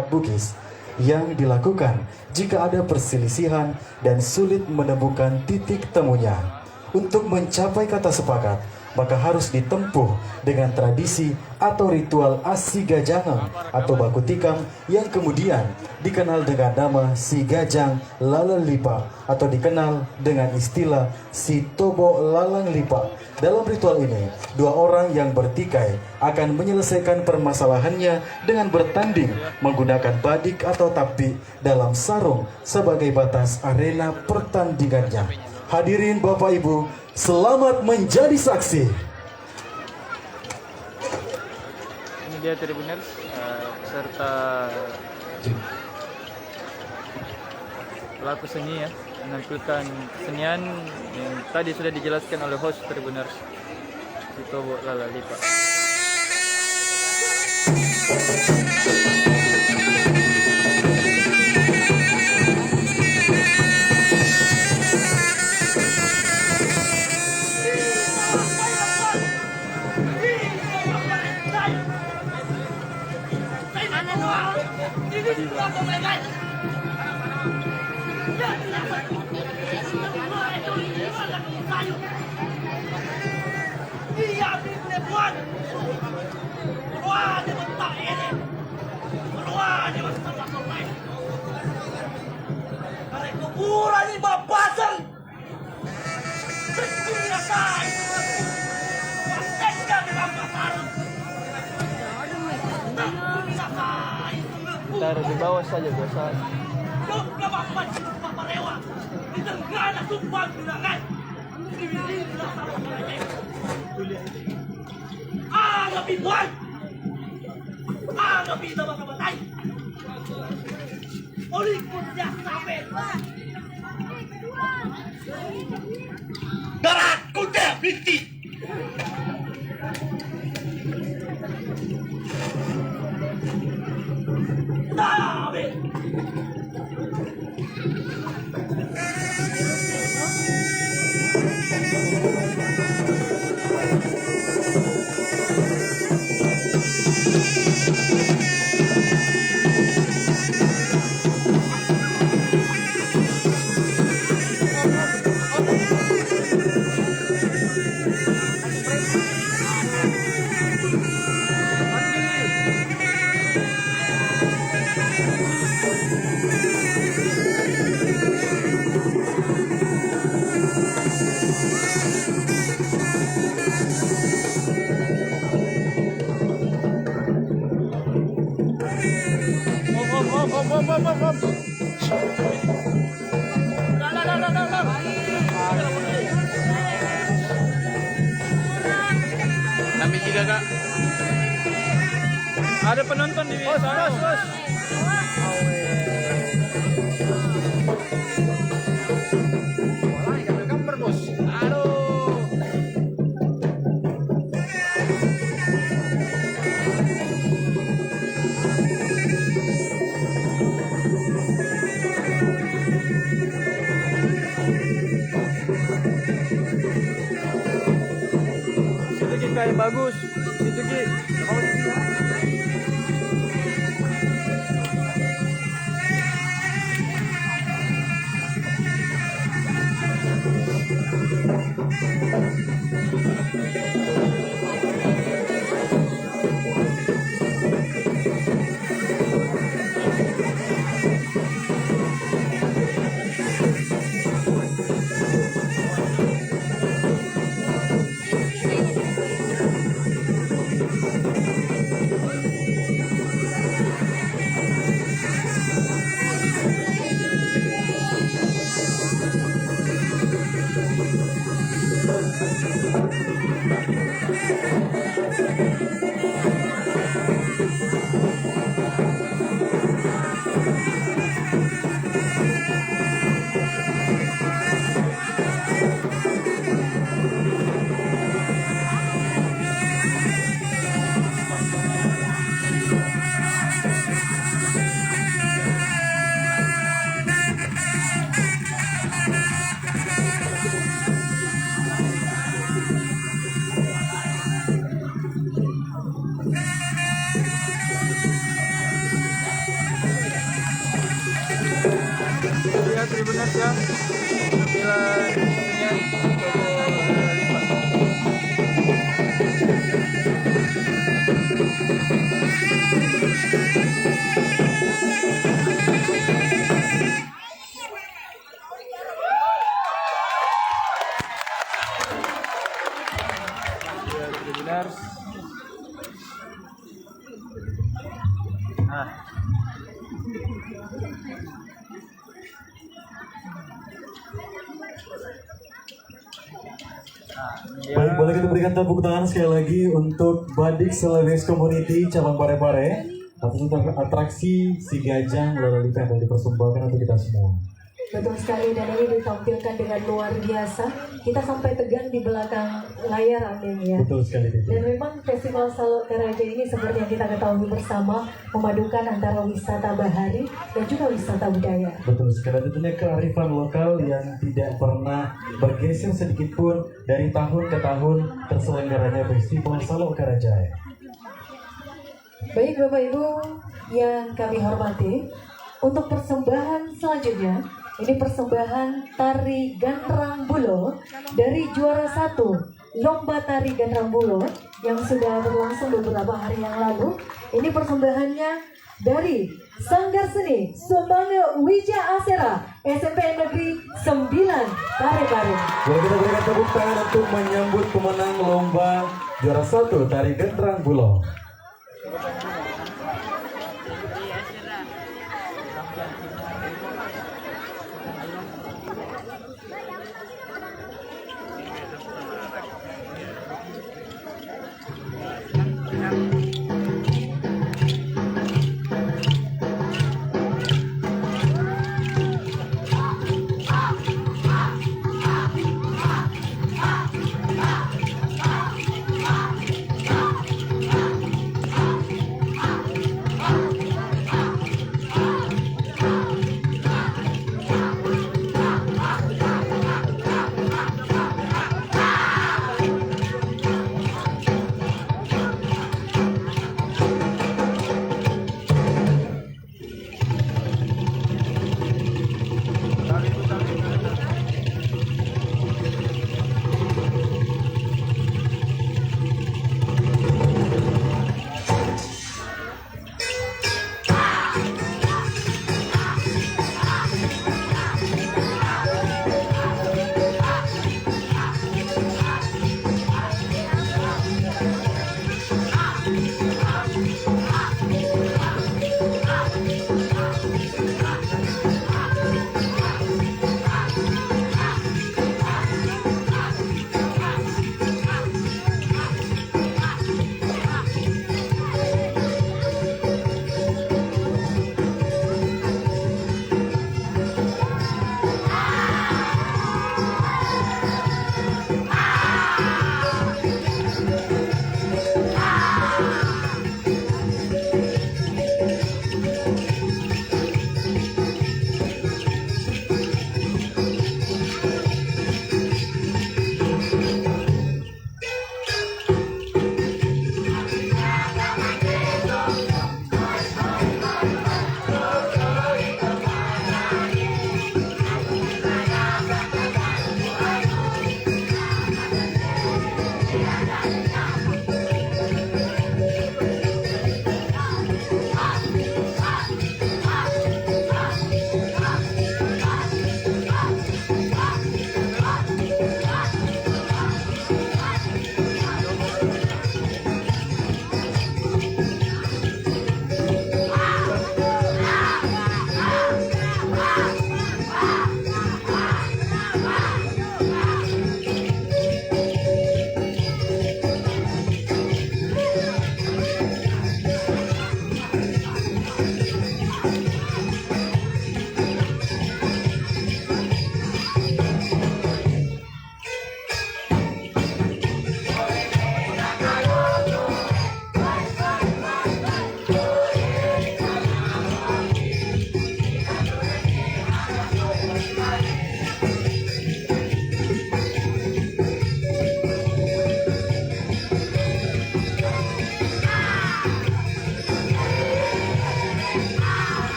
Bugis yang dilakukan jika ada perselisihan dan sulit menemukan titik temunya. Untuk mencapai kata sepakat, maka harus ditempuh dengan tradisi atau ritual Asigajang atau baku tikam yang kemudian dikenal dengan nama Sigajang Lalalipa atau dikenal dengan istilah Sitobo Lalang Lipa. Dalam ritual ini, dua orang yang bertikai akan menyelesaikan permasalahannya dengan bertanding menggunakan badik atau tapi dalam sarung sebagai batas arena pertandingannya. Hadirin Bapak Ibu, selamat menjadi saksi. Ini dia Tribuners serta pelaku seni ya, menampilkan kesenian yang tadi sudah dijelaskan oleh host Tribuners Sitobo Lalalipa. Kuburan ni babasang. Taruh di bawah saja biasa. Napibuan! Napita mga kabatay! Ulikod niya sa amin! Darat ko niya, binti! Dami! Kami juga kak. Ada penonton di sana. Situ kayak bagus. Situ Ki. Tribuners. Nah, ini Baik, dia. boleh kita berikan tepuk tangan sekali lagi untuk Badik Celebrity Community cabang Parepare atas atraksi si Gajang Lala Lipa yang telah dipersembahkan untuk kita semua. Betul sekali, dan ini ditampilkan dengan luar biasa. Kita sampai tegang di belakang layar ini ya. Betul sekali, Titi. Dan memang Festival Salok Karaja ini seperti yang kita ketahui bersama memadukan antara wisata bahari dan juga wisata budaya. Betul sekali, tentunya kearifan lokal yang tidak pernah bergeser sedikit pun dari tahun ke tahun terselenggaranya Festival Salok Karajaya. Baik Bapak Ibu yang kami hormati, untuk persembahan selanjutnya, ini persembahan Tari Ganrang Bulo dari juara 1 Lomba Tari Ganrang Bulo yang sudah berlangsung beberapa hari yang lalu. Ini persembahannya dari Sanggar Seni Sumbang Wija Asera SMP Negeri 9 Parepare. Boleh kita berikan tepuk tangan untuk menyambut pemenang lomba juara 1 Tari Ganrang Bulo.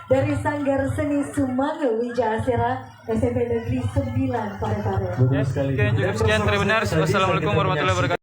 dari Sanggar Seni Sumange Wijaya Asera SMP Negeri 9 Parepare. Betul sekali. Oke, cukup sekian Tribuners. Wassalamualaikum warahmatullahi wabarakatuh.